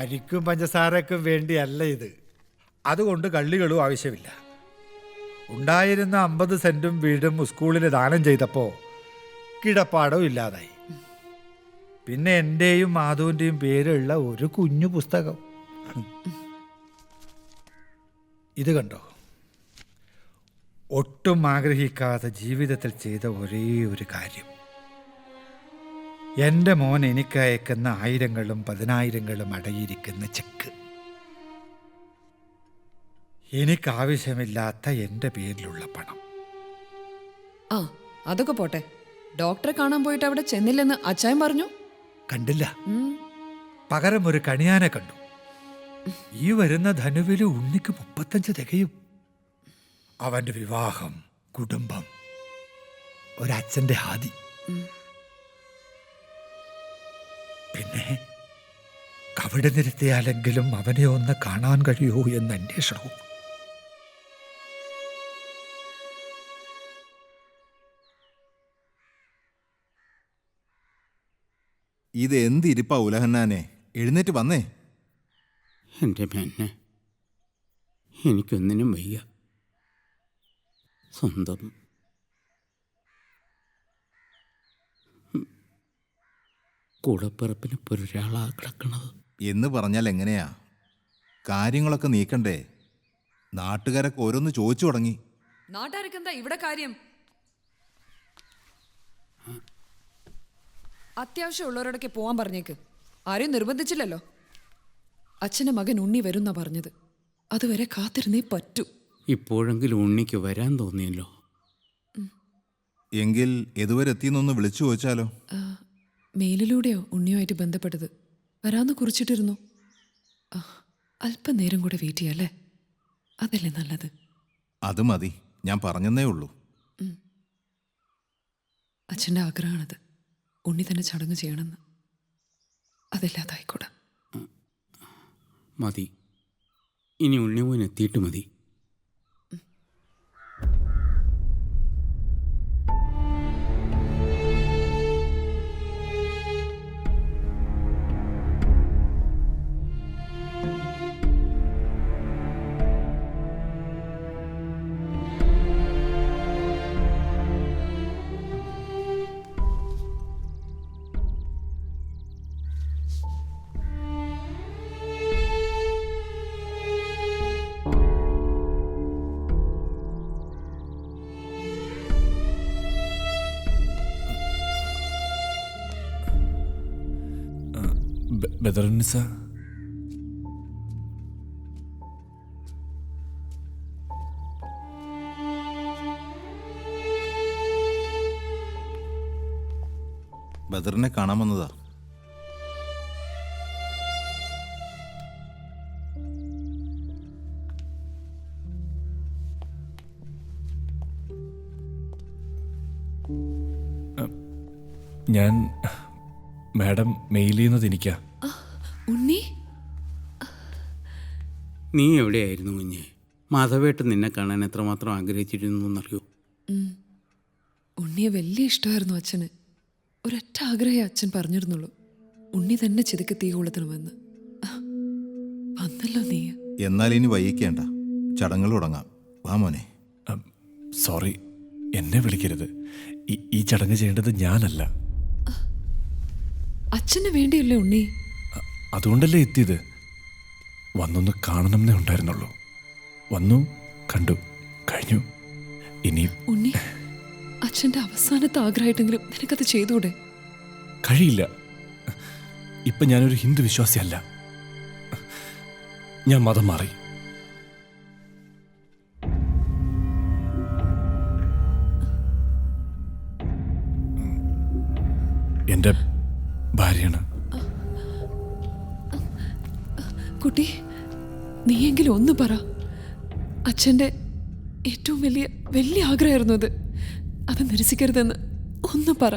അരിക്കും പഞ്ചസാരക്കും വേണ്ടിയല്ല ഇത്. അതുകൊണ്ട് കള്ളികളും ആവശ്യമില്ല. ഉണ്ടായിരുന്ന 50 സെന്റും വീടും സ്കൂളിന് ദാനം ചെയ്തപ്പോൾ കിടപ്പാടവും ഇല്ലാതായി. പിന്നെ എൻ്റെയും മാധുവിൻ്റെയും പേരുള്ള ഒരു കുഞ്ഞു പുസ്തകം. ഇത് കണ്ടോ? ഒട്ടും ആഗ്രഹിക്കാതെ ജീവിതത്തിൽ ചെയ്ത ഒരേ ഒരു കാര്യം. എൻ്റെ മോൻ എനിക്ക് അയക്കുന്ന 1000ങ്ങളും 10,000ങ്ങളും അടയിരിക്കുന്ന ചെക്ക്. എനിക്കാവശ്യമില്ലാത്ത എൻ്റെ പേരിലുള്ള പണം. ആ അതൊക്കെ പോട്ടെ. ഡോക്ടറെ കാണാൻ പോയിട്ട് അവിടെ ചെന്നില്ലെന്ന് അച്ചായൻ പറഞ്ഞു. കണ്ടില്ല, പകരം ഒരു കണിയാനെ കണ്ടു. ഈ വരുന്ന ധനുവില് ഉണ്ണിക്ക് 35 തികയും. അവന്റെ വിവാഹം, കുടുംബം, ഒരച്ഛൻ്റെ ആദി. പിന്നെ കവിട് നിർത്തിയാലെങ്കിലും അവനെ ഒന്ന് കാണാൻ കഴിയുമോ എന്ന് അന്വേഷണവും. ഇത് എന്തിരിപ്പാ ഉലഹന്നാനെ, എഴുന്നേറ്റ് വന്നേ. എൻ്റെ മെന്നെ, എനിക്കൊന്നിനും വയ്യ. സ്വന്തം കൂടപ്പിറപ്പിന് ഒരാളാ കിടക്കണത് എന്ന് പറഞ്ഞാൽ എങ്ങനെയാ? കാര്യങ്ങളൊക്കെ നീക്കണ്ടേ? നാട്ടുകാരൊക്കെ ഓരോന്ന് ചോദിച്ചു തുടങ്ങി. നാട്ടുകാർക്ക് എന്താ ഇവിടെ കാര്യം? അത്യാവശ്യമുള്ളവരോടൊക്കെ പോവാൻ പറഞ്ഞേക്ക്. ആരെയും നിർബന്ധിച്ചില്ലല്ലോ. അച്ഛൻ്റെ മകൻ ഉണ്ണി വരുന്നാ പറഞ്ഞത്. അതുവരെ കാത്തിരുന്നേ പറ്റൂ. ഇപ്പോഴെങ്കിലും ഉണ്ണിക്ക് വരാൻ തോന്നിയല്ലോ. എങ്കിൽ ഇതുവരെ എത്തിയെന്നൊന്ന് വിളിച്ചു ചോദിച്ചാലോ? മെയിലിലൂടെയോ ഉണ്ണിയുമായിട്ട് ബന്ധപ്പെട്ടത്? വരാന്ന് കുറിച്ചിട്ടിരുന്നു. അല്പനേരം കൂടെ വെയിറ്റ് ചെയ്യാല്ലേ? അതല്ലേ നല്ലത്. അത് മതി, ഞാൻ പറഞ്ഞെന്നേ ഉള്ളൂ. അച്ഛൻ്റെ ആഗ്രഹമാണത്. ഉണ്ണി തന്നെ ചടങ്ങ് ചെയ്യണമെന്ന്. അതില്ലാതായിക്കൂടാ. മതി, ഇനി ഉണ്ണിമോൻ എത്തിയിട്ട് മതി. ബദറുന്നിസ, ബദറിനെ കാണാൻ വന്നതാ. ഞാൻ മാഡം മെയിൽ ചെയ്യുന്നത് എനിക്കാ. ഉണ്ണി, നീ എവിടെയായിരുന്നു കുഞ്ഞെ? മാധവേട്ടൻ നിന്നെ കാണാൻ എത്രമാത്രം ആഗ്രഹിച്ചിരുന്നു എന്നറിയോ? ഉണ്ണിയെ വലിയ ഇഷ്ടമായിരുന്നു അച്ഛന്. ഒരൊറ്റ ആഗ്രഹമേ അച്ഛൻ പറഞ്ഞിരുന്നുള്ളൂ. ഉണ്ണി തന്നെ ചെതുക്കി തീ കൊളുത്തണമെന്ന്. വന്നല്ലോ നീ. എന്നാൽ ഇനി വൈകിക്കേണ്ട, ചടങ്ങുകൾ തുടങ്ങാം. വാ മോനെ. സോറി, എന്നെ വിളിക്കരുത്. ഈ ചടങ്ങ് ചെയ്യേണ്ടത് ഞാനല്ല. അച്ഛന് വേണ്ടിയല്ലേ ഉണ്ണി? അതുകൊണ്ടല്ലേ എത്തിയത്. വന്നൊന്ന് കാണണമെന്നേ ഉണ്ടായിരുന്നുള്ളൂ. വന്നു, കണ്ടു, കഴിഞ്ഞു. ഇനി ഉണ്ണി, അച്ഛൻ്റെ അവസാനത്തെ ആഗ്രഹമായിട്ടെങ്കിലും നിനക്കത് ചെയ്തൂടെ? കഴിയില്ല. ഇപ്പം ഞാനൊരു ഹിന്ദു വിശ്വാസിയല്ല. ഞാൻ മതം മാറി. എൻ്റെ ഭാര്യയാണ്. കുട്ടി, നീയെങ്കിലും ഒന്ന് പറ. അച്ഛൻ്റെ ഏറ്റവും വലിയ വലിയ ആഗ്രഹമായിരുന്നു അത് നിരസിക്കരുതെന്ന് ഒന്ന് പറ.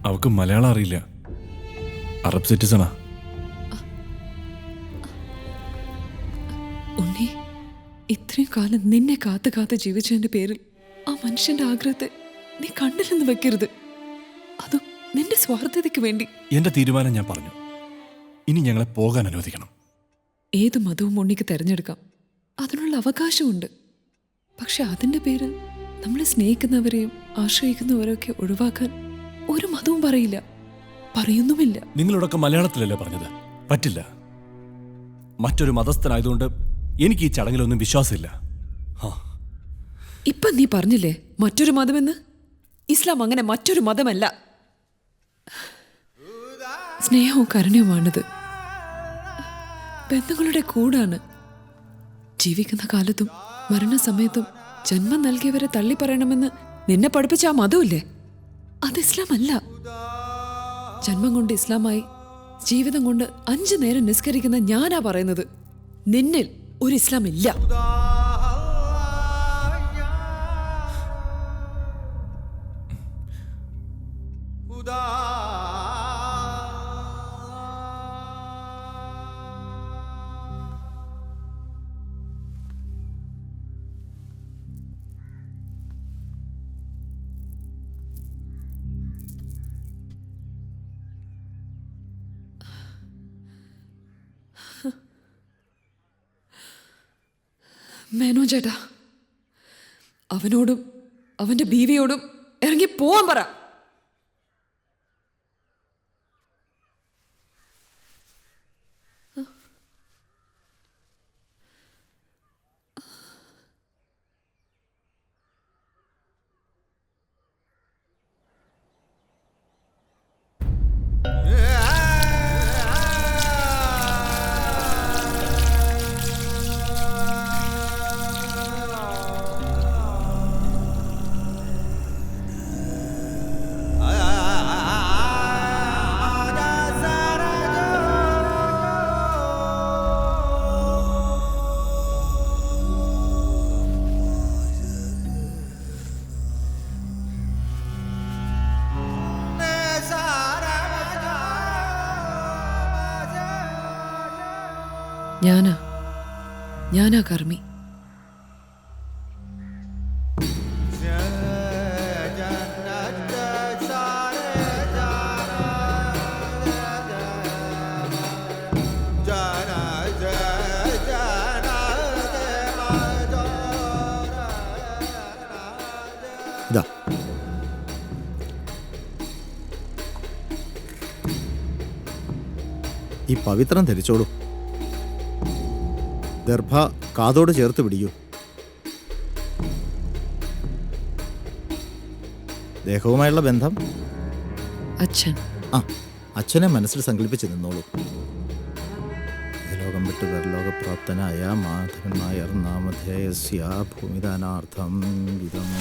അവൾക്ക് മലയാളം അറിയില്ല. അറബ് സിറ്റിസണാ. ഉണ്ണി, ഇത്രയും കാലം നിന്നെ കാത്ത് കാത്ത് ജീവിച്ചതിൻ്റെ പേരിൽ ആ മനുഷ്യൻ്റെ ആഗ്രഹത്തെ നീ കണ്ടില്ലെന്ന് വെക്കരുത്. അതും നിന്റെ സ്വാർത്ഥതയ്ക്ക് വേണ്ടി. എന്റെ തീരുമാനം ഞാൻ പറഞ്ഞു. ഇനി ഞങ്ങളെ പോകാൻ അനുവദിക്കണം. ഏത് മതവും ഉണ്ണിക്ക് തിരഞ്ഞെടുക്കാം, അതിനുള്ള അവകാശമുണ്ട്. പക്ഷെ അതിൻ്റെ പേരിൽ നമ്മളെ സ്നേഹിക്കുന്നവരെയും ആശ്രയിക്കുന്നവരെയൊക്കെ ഒഴിവാക്കാൻ ഒരു മതവും പറയില്ല, പറയുന്നുമില്ല. നിങ്ങളോടൊക്കെ മലയാളത്തിലല്ലേ പറഞ്ഞത്? പറ്റില്ല. മറ്റൊരു മതസ്ഥനായതുകൊണ്ട് എനിക്ക് ഈ ചടങ്ങിലൊന്നും വിശ്വാസമില്ല. ഇപ്പൊ നീ പറഞ്ഞില്ലേ മറ്റൊരു മതമെന്ന്? ഇസ്ലാം അങ്ങനെ മറ്റൊരു മതമല്ല. സ്നേഹവും കരുണയുമാണിത്. ബന്ധങ്ങളുടെ കൂടാണ്. ജീവിക്കുന്ന കാലത്തും മരണസമയത്തും ജന്മം നൽകിയവരെ തള്ളി പറയണമെന്ന് നിന്നെ പഠിപ്പിച്ച ആ മതമില്ലേ, അത് ഇസ്ലാം അല്ല. ജന്മം കൊണ്ട് ഇസ്ലാമായി ജീവിതം കൊണ്ട് 5 നേരം നിസ്കരിക്കുന്ന ഞാനാ പറയുന്നത്. നിന്നിൽ ഒരു ഇസ്ലാം ഇല്ല. മേനോ ചേട്ടാ, അവനോടും അവന്റെ ബീവിയോടും ഇറങ്ങി പോവാൻ പറ. ഞാനാ കർമ്മി. ഇതാ ഈ പവിത്രം ധരിച്ചോളൂ. ദർഭ കാതോട് ചേർത്ത് പിടിക്കൂ. ദേഹവുമായുള്ള ബന്ധം അച്ഛൻ. അച്ഛനെ മനസ്സിൽ സങ്കല്പിച്ച് നിന്നോളൂ. ലോകം വിട്ട് പരലോകപ്രാപ്തനായ മാധവൻ നായർ നാമധേയസ്യ ഭൂമിദാനാർത്ഥം വിധം